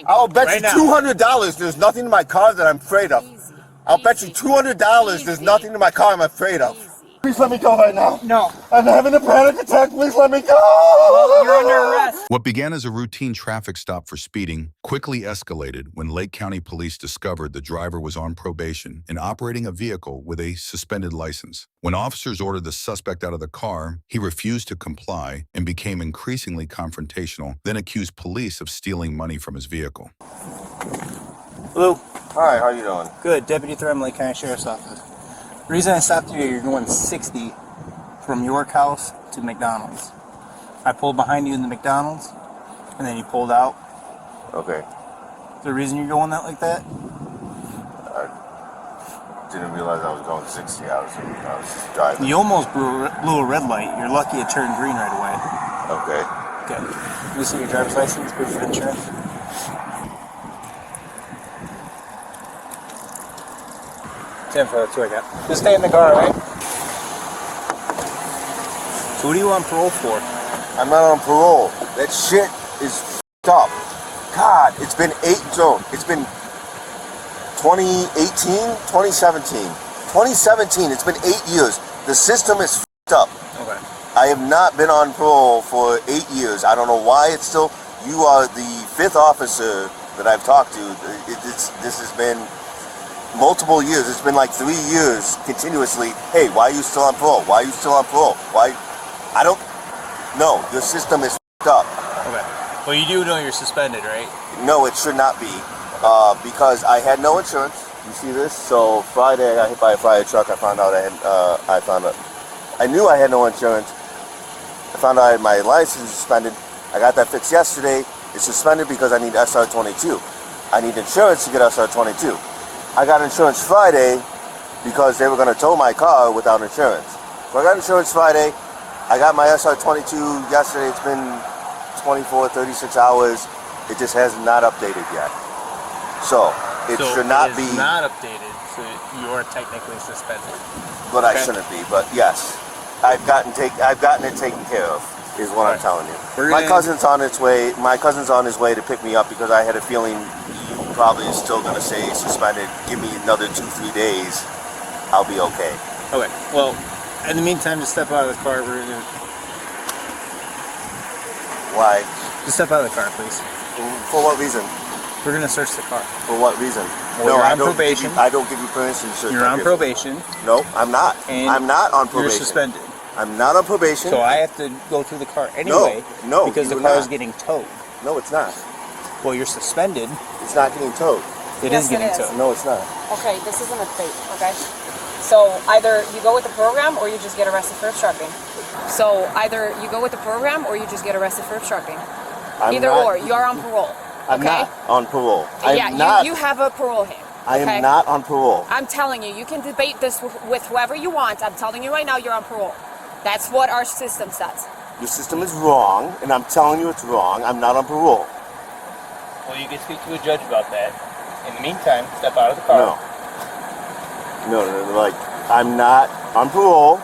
I'll bet right you $200 there's nothing in my car that I'm afraid of. I'll bet you $200 there's nothing in my car I'm afraid of. Please let me go right now. No. I'm having a panic attack. Please let me go. Well, you're under arrest. What began as a routine traffic stop for speeding quickly escalated when Lake County Police discovered the driver was on probation and operating a vehicle with a suspended license. When officers ordered the suspect out of the car, he refused to comply and became increasingly confrontational, then accused police of stealing money from his vehicle. Hello. Hi, how you doing? Good. Deputy Thurman, Lake County Sheriff's Office. The reason I stopped you, you're going 60 from York House to McDonald's. I pulled behind you in the McDonald's, and then you pulled out. Okay. Is there a reason you're going that like that? I didn't realize I was going 60. I was just driving. You almost blew a red light. You're lucky it turned green right away. Okay. Okay. Let me see your driver's license, proof of insurance. That's what I got. Just stay in the car, right? So what are you on parole for? I'm not on parole. That shit is f***ed up. God, it's been 2018, 2017. 2017, it's been 8 years. The system is f***ed up. Okay. I have not been on parole for 8 years. I don't know why it's still... You are the 5th officer that I've talked to. This has been multiple years. It's been like 3 years continuously. Hey, why are you still on parole? Why are you still on parole? Why? I don't... No, your system is f***ed up. Okay. Well, you do know you're suspended, right? No, it should not be. Because I had no insurance. You see this? So Friday, I got hit by a fire truck. I found out I knew I had no insurance. I found out my license was suspended. I got that fixed yesterday. It's suspended because I need SR22. I need insurance to get SR22. I got insurance Friday because they were going to tow my car without insurance. So I got insurance Friday. I got my SR22 yesterday. It's been 24, 36 hours. It just has not updated yet. So it should not be. Not updated, so you are technically suspended. But okay. I shouldn't be. But yes, I've gotten it taken care of. Is what I'm telling you. My cousin's on his way. My cousin's on his way to pick me up because I had a feeling you probably is still going to say suspended. Give me another 2-3 days. I'll be okay. Okay. Well, in the meantime, just step out of the car. Why? Just step out of the car, please. For what reason? We're going to search the car. For what reason? Well, no, you're on probation. I don't give you permission to search. You're on probation. No, I'm not. I'm not on probation. You're suspended. I'm not on probation. So I have to go through the car anyway. No, because the car is getting towed. No, it's not. Well, you're suspended. It's not getting towed. It is getting towed. No, it's not. Okay, this isn't a debate, okay? So either you go with the program or you just get arrested for obstructing. So either you go with the program or you just get arrested for obstructing. Either or, you are on parole. I'm not on parole. You have a parole here. I am not on parole. I'm telling you, you can debate this with whoever you want. I'm telling you right now, you're on parole. That's what our system says. Your system is wrong, and I'm telling you it's wrong. I'm not on parole. Well, you can speak to a judge about that. In the meantime, step out of the car. No, like, I'm not on parole.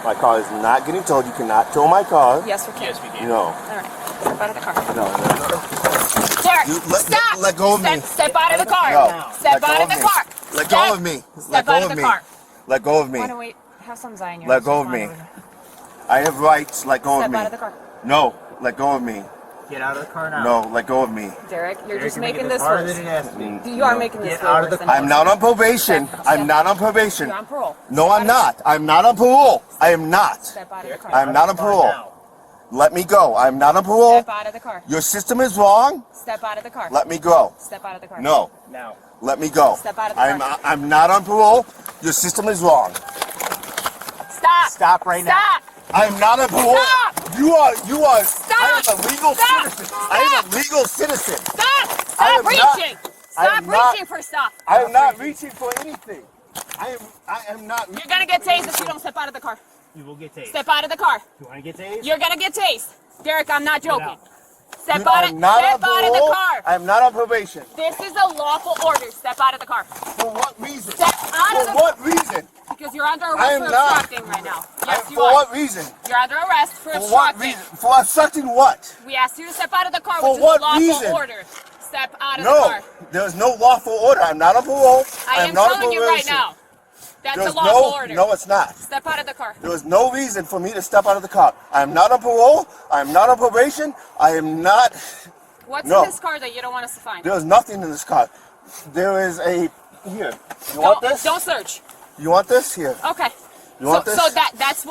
My car is not getting towed. You cannot tow my car. Yes, we can. Yes, we can. No. All right. Step out of the car. No. Derek, stop. Let go of me. Step out of the car. No. Step out of the car. Let go of me. Step out of the car. Let go of me. Why don't we have some Zion? Let go of me. I have rights. Let go of me. Step out of the car. No. Let go of me. Get out of the car now. No. Let go of me. Derek, you're just making this this worse. than it has to be. You are making this worse. I'm not on probation. I'm not on probation. You're on parole. No, I'm not. I'm not on parole. I am not. Step out of the car. I'm not on parole. Let me go. I'm not on parole. Step out of the car. Your system is wrong. Step out of the car. Let me go. Step out of the car. No. Now. Let me go. Step out of the car. I'm not on parole. Your system is wrong. Stop. Stop right now. Stop. I'm not on parole. Stop. You are. Stop. I am a legal citizen. Stop. I am a legal citizen. Stop. I am Stop reaching. Stop reaching for stuff. I am not reaching for anything. I am not. You're gonna get tased if you don't step out of the car. You will get tased. Step out of the car. You want to get tased? You're gonna get tased. Derek, I'm not joking. Step out of the car. I'm not on probation. This is a lawful order. Step out of the car. For what reason? Step out of the car. For what reason? Because you're under arrest for obstructing right now. Yes, you For are. what reason? You're under arrest for For what obstructing. reason? For obstructing what? We asked you to step out of the car, For which is what a lawful reason? order. Step out of the car. No, there's no lawful order. I'm not on parole. I am not on telling you right probation. now. That's There's a lawful order. No, it's not. Step out of the car. There was no reason for me to step out of the car. I am not on parole. I am not on probation. I am not. What's in this car that you don't want us to find? There's nothing in this car. There is a here. You want this? Don't search. You want this? Here. Okay. You want this? So that's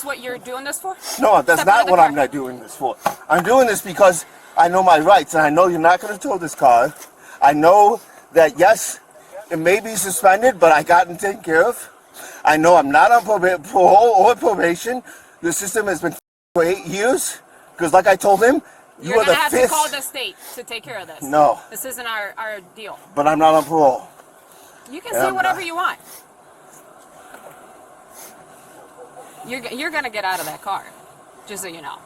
what you're doing this for? No, that's Step out not of the what car. I'm not doing this for. I'm doing this because I know my rights, and I know you're not going to tow this car. I know that, yes, it may be suspended, but I got it taken care of. I know I'm not on parole or probation. The system has been for 8 years, because like I told him, you You're are the going to have fifth. to call the state to take care of this. No. This isn't our deal. But I'm not on parole. You can say whatever you want. You're going to get out of that car, just so you know.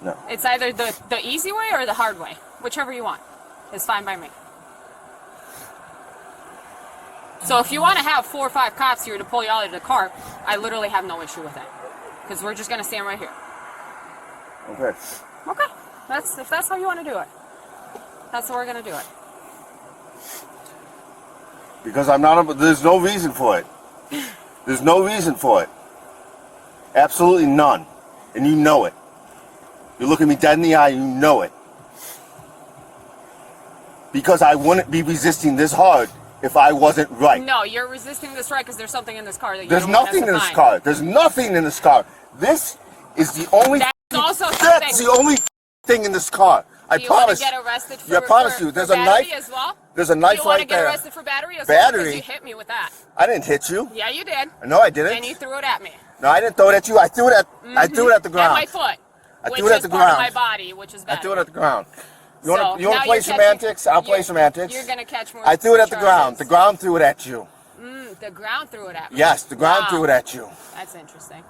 No. It's either the easy way or the hard way. Whichever you want. It's fine by me. So if you want to have 4 or 5 cops here to pull you out of the car, I literally have no issue with that. Because we're just going to stand right here. Okay. Okay. If that's how you want to do it. That's how we're going to do it. Because I'm not on, there's no reason for it. There's no reason for it. Absolutely none. And you know it. You look at me dead in the eye, you know it. Because I wouldn't be resisting this hard if I wasn't right. No, you're resisting this right because there's something in this car that you There's don't want us nothing to in this find. car. There's nothing in this car. This is the only. That's the only thing in this car. I Do you want promise. to get arrested for, I promise you. There's for a battery knife. as well? There's a knife you want right to get there. arrested for battery as well? Battery? Because you hit me with that. I didn't hit you. Yeah, you did. No, I didn't. And you threw it at me. No, I didn't throw it at you. I threw it at. I threw it at the ground. At my foot. I which threw it at is the part of ground. my body, which is battery. I threw it at the ground. You So, want to now play you're semantics? catching- I'll play you're- semantics. You're going to catch more I threw it at the charges. ground. The ground threw it at you. The ground threw it at me. Yes, the ground Wow. threw it at you. That's interesting.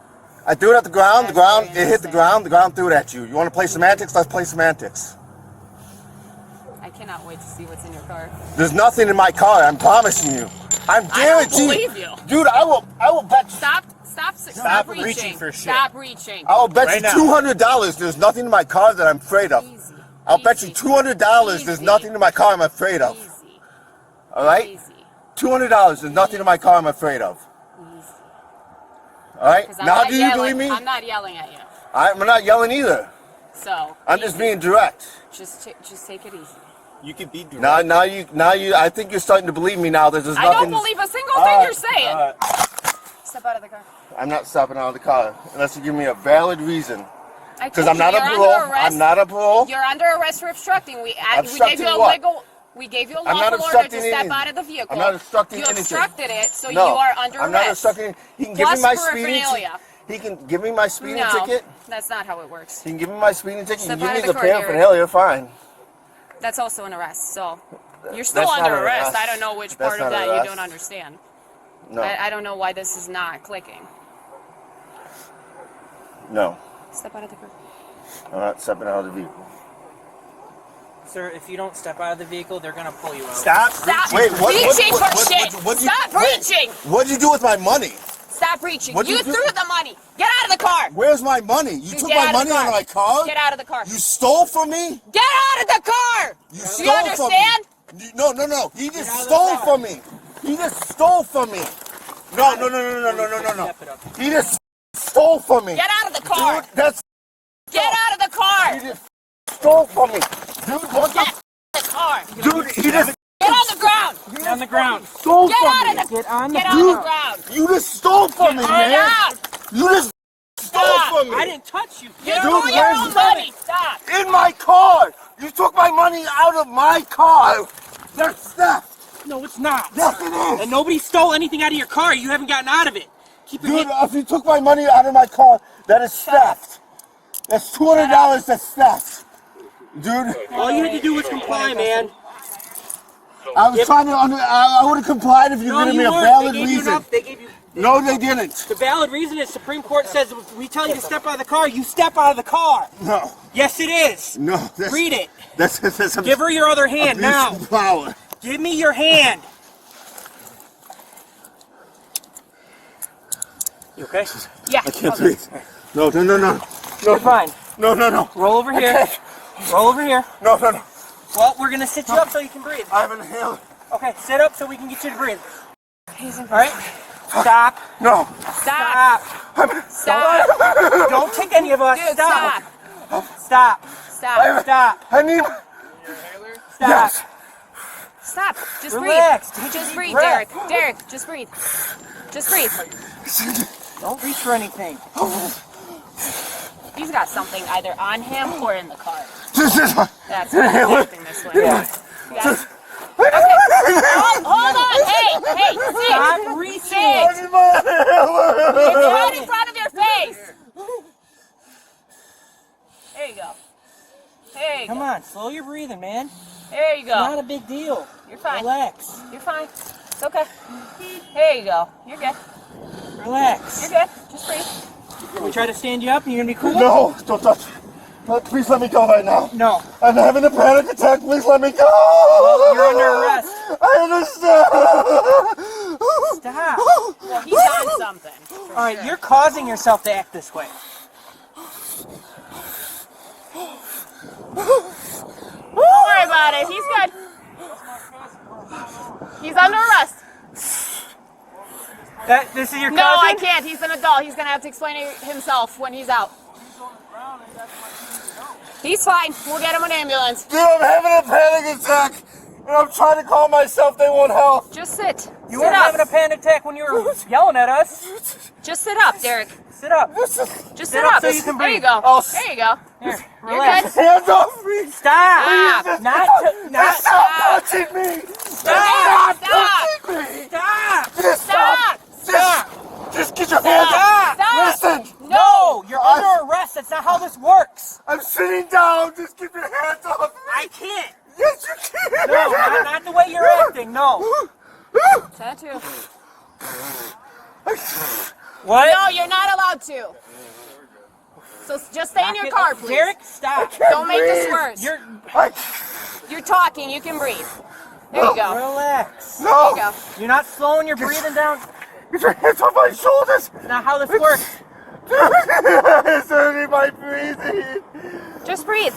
I threw it at the ground. The That's ground. very It hit the ground. The ground threw it at you. You want to play semantics? Let's play semantics. I cannot wait to see what's in your car. There's nothing in my car. I'm promising you. I'm I don't guaranteeing. believe you. Dude, I will bet you. Stop reaching reaching. for shit. Stop reaching. I will bet Right you now. $200 there's nothing in my car that I'm afraid of. Easy. I'll bet you Easy. $200 there's Easy. nothing in my car I'm afraid of. Easy. All right? Easy. $200 there's nothing in my car I'm afraid of. Easy. All right? 'Cause I'm Now not do you yelling. believe me? I'm not yelling at you. I'm not yelling either. So I'm just easy. being direct. Just take it easy. You can be direct. Now you. I think you're starting to believe me now. There's I nothing. don't believe a single thing you're saying. Step out of the car. I'm not stopping out of the car unless you give me a valid reason. I Because told I'm not you, on you're parole. under arrest. I'm not on parole. You're under arrest for obstructing. We gave Obstructing you a what? legal. We gave you a I'm not lawful order to obstructing step anything. out of the vehicle. I'm not obstructing you anything. obstructed it, so No, you are under I'm arrest. not obstructing. He can give Plus me my speeding paraphernalia. ticket. He can give me my speeding No, ticket. that's not how it works. He can give me my speeding ticket. He Step can out give of me the the car, Derek. paraphernalia. Fine. That's also an arrest. So you're still That's not under an arrest. arrest. I don't know which That's part of not that an you arrest. don't understand. No. I don't know why this is not clicking. No. Step out of the car. I'm not stepping out of the vehicle. Sir, if you don't step out of the vehicle, they're gonna pull you out. Stop. Stop Wait, reaching for shit. what'd you- Stop wait. reaching. What'd you do with my money? Stop reaching. What'd You you do? threw the money. Get out of the car. Where's my money? You took Get my out of money the out of my car? Get out of the car. You stole from me? Get out of the car. You Do stole you understand? from me. No. He just stole from me. He just stole from me. No. Step it up. He just stole from me. Get out of the car. Dude, that's Get out of the car. he just stole from me. Dude, what Get out of the car. the dude, he just Get on the ground. Get on the ground. stole Get from out me. of the Get on the Get on the ground. You just stole from me, Get man. out. You just stole Stop. from me. I didn't touch you. You Dude, threw your where's own the money. Stop. In my car. You took my money out of my car. That's theft. No, it's not. Yes, it is. And nobody stole anything out of your car. You haven't gotten out of it. Keep your Dude, hand. if you took my money out of my car, that is theft. That's $200. That's theft. Dude, All you had to do was comply, man. I was trying to. I would have complied if you No, gave you me a weren't. valid They gave you reason. enough. They gave you. No, they didn't. The valid reason is Supreme Court says if we tell you to step out of the car, you step out of the car. No, Yes, it is. no. That's, Read it. That's Give her your other hand abuse now. of power. Give me your hand. You okay? Yeah. I can't breathe. No. You're fine. No. Roll over here. Roll over here. No. Well, we're gonna sit you up so you can breathe. I have an inhaler. Okay, sit up so we can get you to breathe. He's in. All right. Stop. No. Stop. Stop. Don't kick any of us. Dude, Stop. stop. Stop. Stop. Stop. I need. Stop. Yes. Stop. Just Relax. breathe. Take a Just deep breathe, breath. Derek. Derek, just breathe. Just breathe. Don't reach for anything. He's got something either on him or in the car. This is. That's why he's acting this way. Yeah. Okay. Hold on. Hey, sit. Stop reaching. Sit. It's right in front of your face. There you go. There you Come go. on, slow your breathing, man. There you Not go. a big deal. You're fine. Relax. You're fine. It's okay. There you go. You're good. Relax. You're good. Just breathe. Can we try to stand you up and you're gonna be cool? No, don't touch. Please let me go right now. No. I'm having a panic attack. Please let me go. Well, you're under arrest. I understand. Stop. Well, he's on something. All right, you're causing yourself to act this way. Don't worry about it. He's good. He's under arrest. This is your No, cousin? I can't. He's an adult. He's going to have to explain it himself when he's out. He's fine. We'll get him an ambulance. Dude, I'm having a panic attack. And I'm trying to calm myself. They won't help. Just sit. You sit weren't up. having a panic attack when you were yelling at us. Just sit up, Derek. Sit up. Just Sit up up. so you can There you breathe. go. Oh, There you go. Here, You're relax. good. Hands off me. Stop. Stop. Not Stop touching me. Stop. touching me. Stop. Just Stop. Just get your hands up. Stop. Listen. No, you're under arrest. That's not how this works. I'm sitting down. Just keep your hands off me. I can't. Yes, you can. No, not the way you're acting. No. Tattoo. What? No, you're not allowed to. So just stay in your car, please. Derek, stop. Don't make this worse. You're talking. You can breathe. There you go. Relax. There you go. You're not slowing your breathing down. Get your hands off my shoulders. That's not how this works. It's hurting my breathing. Just breathe.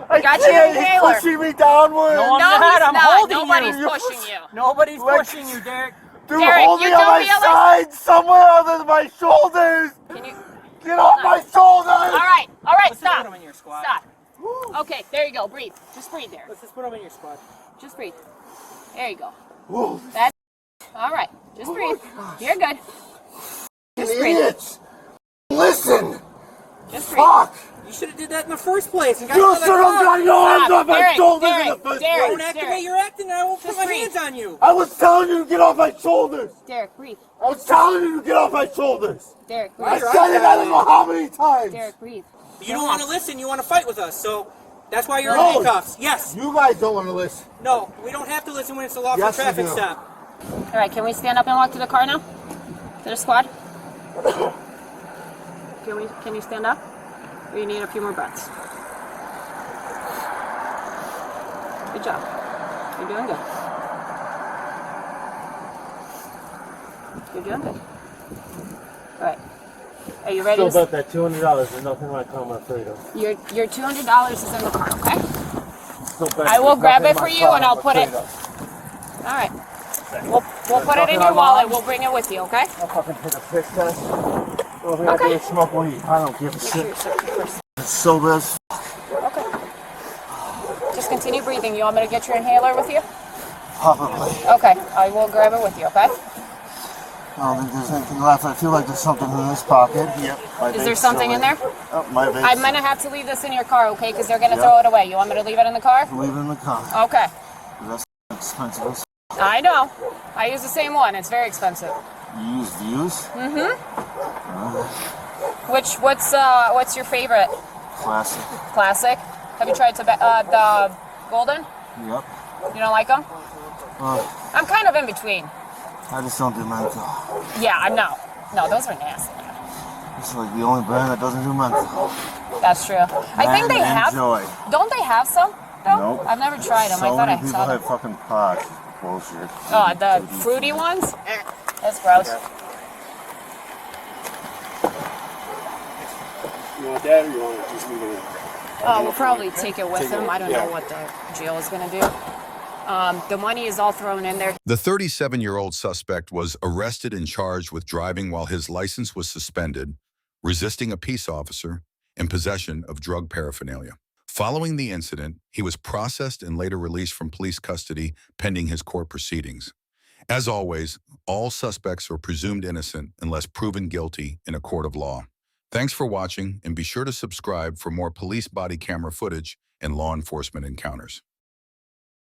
I Got your can't. inhaler. He's pushing me downward. No, I'm No, not. he's I'm not. holding Nobody's you. pushing you. Nobody's Like- pushing you, Derek. Dude, Derek, hold you me on do my realize- side somewhere other than my shoulders. Can you? Get off my shoulders. All right. Let's just Stop. put him in your squad. Stop. Okay, there you go. Breathe. Just breathe there. Let's just put him in your squad. Just breathe. There you go. Whoa, That's all right. Just breathe. You're good. Just breathe. idiots. Listen. Just breathe. Fuck. You should have did that in the first place. And got You out of the should have car. got your hands Stop. off my Derek, shoulders in the Derek, first Derek. Don't place. act the way you're acting, and I won't put Just my breathe. hands on you. I was telling you to get off my shoulders. Derek, breathe. I was telling you to get off my shoulders. Derek, I breathe. said it I don't know how many times. Derek, breathe. You don't want to listen. You want to fight with us. So that's why you're No. in handcuffs. Yes. You guys don't want to listen. No. We don't have to listen when it's a lawful Yes, you traffic do. stop. All right. Can we stand up and walk to the car now? To the squad. Can you stand up? Or you need a few more breaths? Good job. You're doing good. You're doing good. All right. Are you ready? Still about that $200 is nothing like I'm afraid of. Your $200 is in the car, okay? Still back- I will grab nothing it for like you and I'll I'm put it. afraid of. All right. We'll put it in your wallet. We'll bring it with you, okay? I'll fucking take a piss test. Over here, Okay. do is smoke weed. I don't give a Make sure shit. you're safety first. It's so bad. Okay. Just continue breathing. You want me to get your inhaler with you? Probably. Okay. I will grab it with you, okay? I don't think there's anything left. I feel like there's something in this pocket. Yep. Is there something in there? Oh, my vape. I'm gonna have to leave this in your car, okay? Because they're gonna Yeah. throw it away. You want me to leave it in the car? Leave it in the car. Okay. That's expensive. as- I know. I use the same one. It's very expensive. You use views? What's your favorite? Classic. Classic. Have you tried the golden? Yep. You don't like them? Well, I'm kind of in between. I just don't do menthol. Yeah, I know. No, those are nasty. It's like the only brand that doesn't do menthol. That's true. I think they have. Enjoy. Don't they have some? Though? Nope. I've never tried them. So I thought many I people saw them. have fucking pot. Bullshit. Oh, the fruity ones? That's gross. You want that or you want to just leave it in? We'll probably take it with him. I don't know what the jail is going to do. The money is all thrown in there. The 37-year-old suspect was arrested and charged with driving while his license was suspended, resisting a peace officer, and possession of drug paraphernalia. Following the incident, he was processed and later released from police custody pending his court proceedings. As always, all suspects are presumed innocent unless proven guilty in a court of law. Thanks for watching, and be sure to subscribe for more police body camera footage and law enforcement encounters.